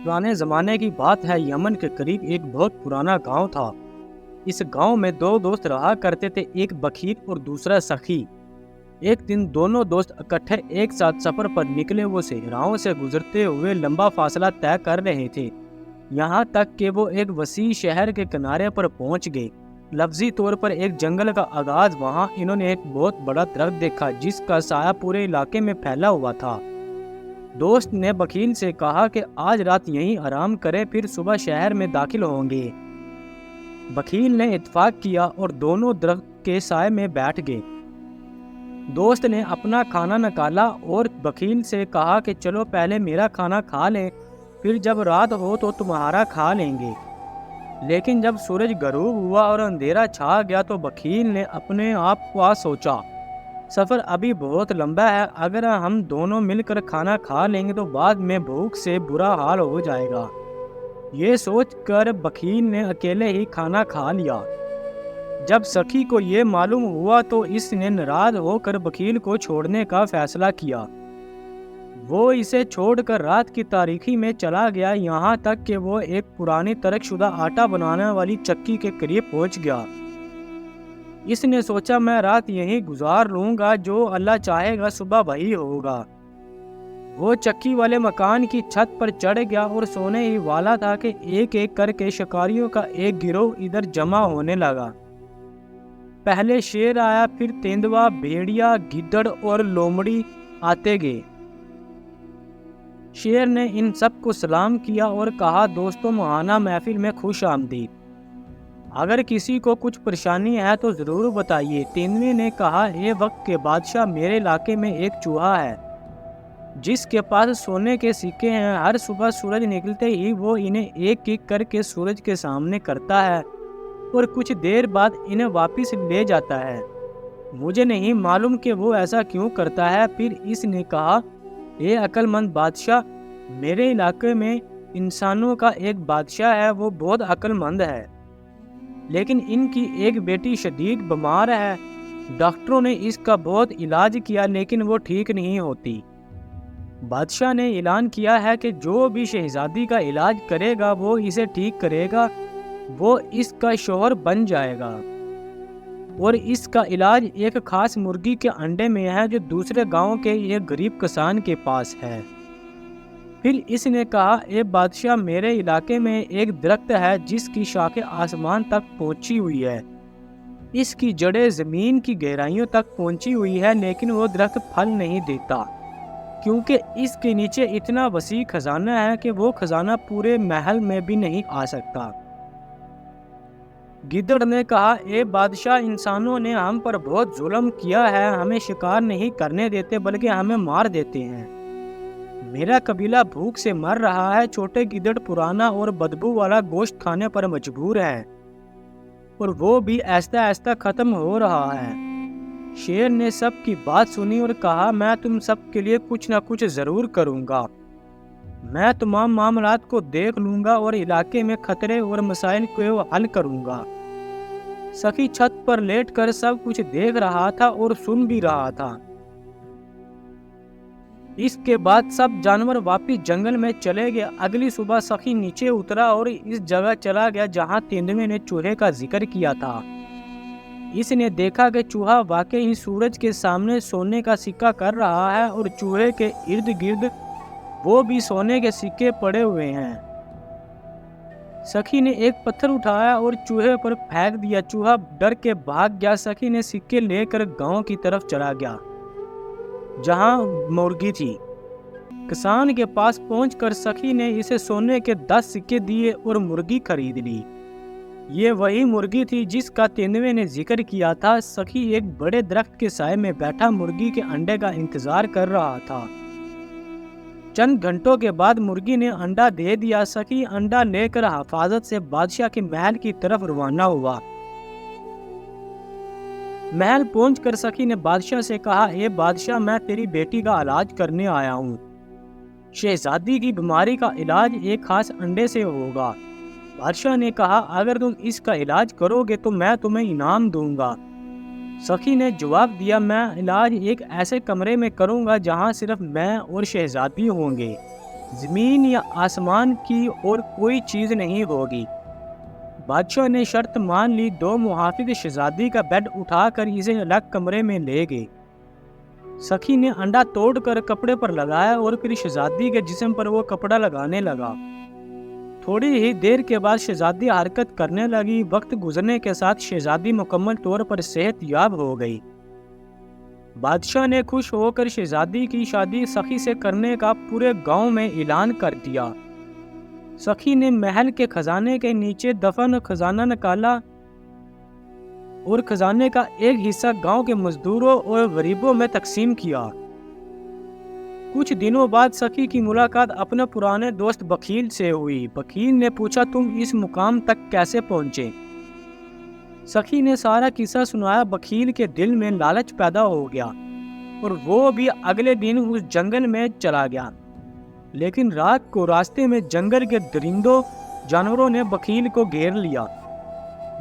پرانے زمانے کی بات ہے، یمن کے قریب ایک بہت پرانا گاؤں تھا۔ اس گاؤں میں دو دوست رہا کرتے تھے، ایک بخیل اور دوسرا سخی۔ ایک دن دونوں دوست اکٹھے ایک ساتھ سفر پر نکلے۔ وہ صحراؤں سے گزرتے ہوئے لمبا فاصلہ طے کر رہے تھے، یہاں تک کہ وہ ایک وسیع شہر کے کنارے پر پہنچ گئے۔ لفظی طور پر ایک جنگل کا آغاز۔ وہاں انہوں نے ایک بہت بڑا درخت دیکھا جس کا سایہ پورے علاقے میں پھیلا ہوا تھا۔ دوست نے بخیل سے کہا کہ آج رات یہیں آرام کرے، پھر صبح شہر میں داخل ہوں گے۔ بخیل نے اتفاق کیا اور دونوں درخت کے سائے میں بیٹھ گئے۔ دوست نے اپنا کھانا نکالا اور بخیل سے کہا کہ چلو پہلے میرا کھانا کھا لیں، پھر جب رات ہو تو تمہارا کھا لیں گے۔ لیکن جب سورج غروب ہوا اور اندھیرا چھا گیا تو بخیل نے اپنے آپ کو سوچا، سفر ابھی بہت لمبا ہے، اگر ہم دونوں مل کر کھانا کھا لیں گے تو بعد میں بھوک سے برا حال ہو جائے گا۔ یہ سوچ کر بخیل نے اکیلے ہی کھانا کھا لیا۔ جب سخی کو یہ معلوم ہوا تو اس نے ناراض ہو کر بخیل کو چھوڑنے کا فیصلہ کیا۔ وہ اسے چھوڑ کر رات کی تاریکی میں چلا گیا، یہاں تک کہ وہ ایک پرانی ترک شدہ آٹا بنانے والی چکی کے قریب پہنچ گیا۔ اس نے سوچا میں رات یہیں گزار لوں گا، جو اللہ چاہے گا صبح وہی ہوگا۔ وہ چکی والے مکان کی چھت پر چڑھ گیا اور سونے ہی والا تھا کہ ایک ایک کر کے شکاریوں کا ایک گروہ ادھر جمع ہونے لگا۔ پہلے شیر آیا، پھر تیندوا، بھیڑیا، گدڑ اور لومڑی آتے گئے۔ شیر نے ان سب کو سلام کیا اور کہا، دوستوں ماہانہ محفل میں خوش آمدید۔ اگر کسی کو کچھ پریشانی ہے تو ضرور بتائیے۔ تیندوے نے کہا، اے وقت کے بادشاہ، میرے علاقے میں ایک چوہا ہے جس کے پاس سونے کے سکے ہیں۔ ہر صبح سورج نکلتے ہی وہ انہیں ایک ایک کر کے سورج کے سامنے کرتا ہے اور کچھ دیر بعد انہیں واپس لے جاتا ہے۔ مجھے نہیں معلوم کہ وہ ایسا کیوں کرتا ہے۔ پھر اس نے کہا، اے عقل مند بادشاہ، میرے علاقے میں انسانوں کا ایک بادشاہ ہے، وہ بہت عقل مند ہے، لیکن ان کی ایک بیٹی شدید بیمار ہے۔ ڈاکٹروں نے اس کا بہت علاج کیا لیکن وہ ٹھیک نہیں ہوتی۔ بادشاہ نے اعلان کیا ہے کہ جو بھی شہزادی کا علاج کرے گا وہ اسے ٹھیک کرے گا، وہ اس کا شوہر بن جائے گا، اور اس کا علاج ایک خاص مرغی کے انڈے میں ہے جو دوسرے گاؤں کے ایک غریب کسان کے پاس ہے۔ پھر اس نے کہا، اے بادشاہ، میرے علاقے میں ایک درخت ہے جس کی شاخیں آسمان تک پہنچی ہوئی ہے، اس کی جڑیں زمین کی گہرائیوں تک پہنچی ہوئی ہے، لیکن وہ درخت پھل نہیں دیتا کیونکہ اس کے نیچے اتنا وسیع خزانہ ہے کہ وہ خزانہ پورے محل میں بھی نہیں آ سکتا۔ گدڑ نے کہا، اے بادشاہ، انسانوں نے ہم پر بہت ظلم کیا ہے، ہمیں شکار نہیں کرنے دیتے بلکہ ہمیں مار دیتے ہیں۔ میرا قبیلہ بھوک سے مر رہا ہے۔ چھوٹے گدڑ پرانا اور بدبو والا گوشت کھانے پر مجبور ہے اور وہ بھی آہستہ آہستہ ختم ہو رہا ہے۔ شیر نے سب کی بات سنی اور کہا، میں تم سب کے لیے کچھ نہ کچھ ضرور کروں گا۔ میں تمام معاملات کو دیکھ لوں گا اور علاقے میں خطرے اور مسائل کو حل کروں گا۔ سخی چھت پر لیٹ کر سب کچھ دیکھ رہا تھا اور سن بھی رہا تھا۔ اس کے بعد سب جانور واپس جنگل میں چلے گئے۔ اگلی صبح سخی نیچے اترا اور اس جگہ چلا گیا جہاں تیندوے نے چوہے کا ذکر کیا تھا۔ اس نے دیکھا کہ چوہا واقعی سورج کے سامنے سونے کا سکہ کر رہا ہے اور چوہے کے ارد گرد وہ بھی سونے کے سکے پڑے ہوئے ہیں۔ سخی نے ایک پتھر اٹھایا اور چوہے پر پھینک دیا۔ چوہا ڈر کے بھاگ گیا۔ سخی نے سکے لے کر گاؤں کی طرف چلا گیا جہاں مرغی تھی۔ کسان کے پاس پہنچ کر سخی نے اسے سونے کے 10 سکے دیے اور مرغی خرید لی۔ یہ وہی مرغی تھی جس کا تیندوے نے ذکر کیا تھا۔ سخی ایک بڑے درخت کے سائے میں بیٹھا مرغی کے انڈے کا انتظار کر رہا تھا۔ چند گھنٹوں کے بعد مرغی نے انڈا دے دیا۔ سخی انڈا لے کر حفاظت سے بادشاہ کے محل کی طرف روانہ ہوا۔ محل پہنچ کر سخی نے بادشاہ سے کہا، اے بادشاہ، میں تیری بیٹی کا علاج کرنے آیا ہوں۔ شہزادی کی بیماری کا علاج ایک خاص انڈے سے ہوگا۔ بادشاہ نے کہا، اگر تم اس کا علاج کرو گے تو میں تمہیں انعام دوں گا۔ سخی نے جواب دیا، میں علاج ایک ایسے کمرے میں کروں گا جہاں صرف میں اور شہزادی ہوں گے۔ زمین یا آسمان کی اور کوئی چیز نہیں ہوگی۔ بادشاہ نے شرط مان لی۔ دو محافظ شہزادی کا بیڈ اٹھا کر اسے الگ کمرے میں لے گئے۔ سخی نے انڈا توڑ کر کپڑے پر لگایا اور پھر شہزادی کے جسم پر وہ کپڑا لگانے لگا۔ تھوڑی ہی دیر کے بعد شہزادی حرکت کرنے لگی۔ وقت گزرنے کے ساتھ شہزادی مکمل طور پر صحت یاب ہو گئی۔ بادشاہ نے خوش ہو کر شہزادی کی شادی سخی سے کرنے کا پورے گاؤں میں اعلان کر دیا۔ سخی نے محل کے خزانے کے نیچے دفن خزانہ نکالا اور خزانے کا ایک حصہ گاؤں کے مزدوروں اور غریبوں میں تقسیم کیا۔ کچھ دنوں بعد سخی کی ملاقات اپنے پرانے دوست بخیل سے ہوئی۔ بخیل نے پوچھا، تم اس مقام تک کیسے پہنچے؟ سخی نے سارا قصہ سنایا۔ بخیل کے دل میں لالچ پیدا ہو گیا اور وہ بھی اگلے دن اس جنگل میں چلا گیا۔ لیکن رات کو راستے میں جنگل کے درندوں جانوروں نے بخیل کو گھیر لیا۔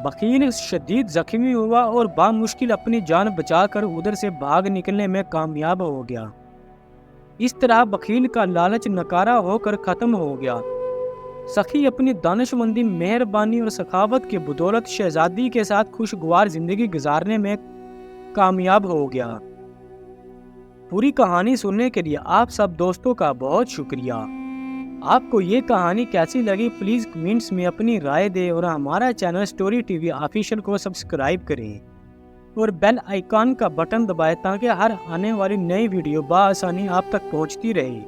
بخیل شدید زخمی ہوا اور بامشکل اپنی جان بچا کر ادھر سے بھاگ نکلنے میں کامیاب ہو گیا۔ اس طرح بخیل کا لالچ ناکارہ ہو کر ختم ہو گیا۔ سخی اپنی دانشمندی، مہربانی اور سخاوت کی بدولت شہزادی کے ساتھ خوشگوار زندگی گزارنے میں کامیاب ہو گیا۔ پوری کہانی سننے کے لیے آپ سب دوستوں کا بہت شکریہ۔ آپ کو یہ کہانی کیسی لگی پلیز کمنٹس میں اپنی رائے دیں اور ہمارا channel story T V official کو سبسکرائب کریں اور بیل آئیکن کا بٹن دبائیں تاکہ ہر آنے والی نئی ویڈیو بآسانی آپ تک پہنچتی رہے۔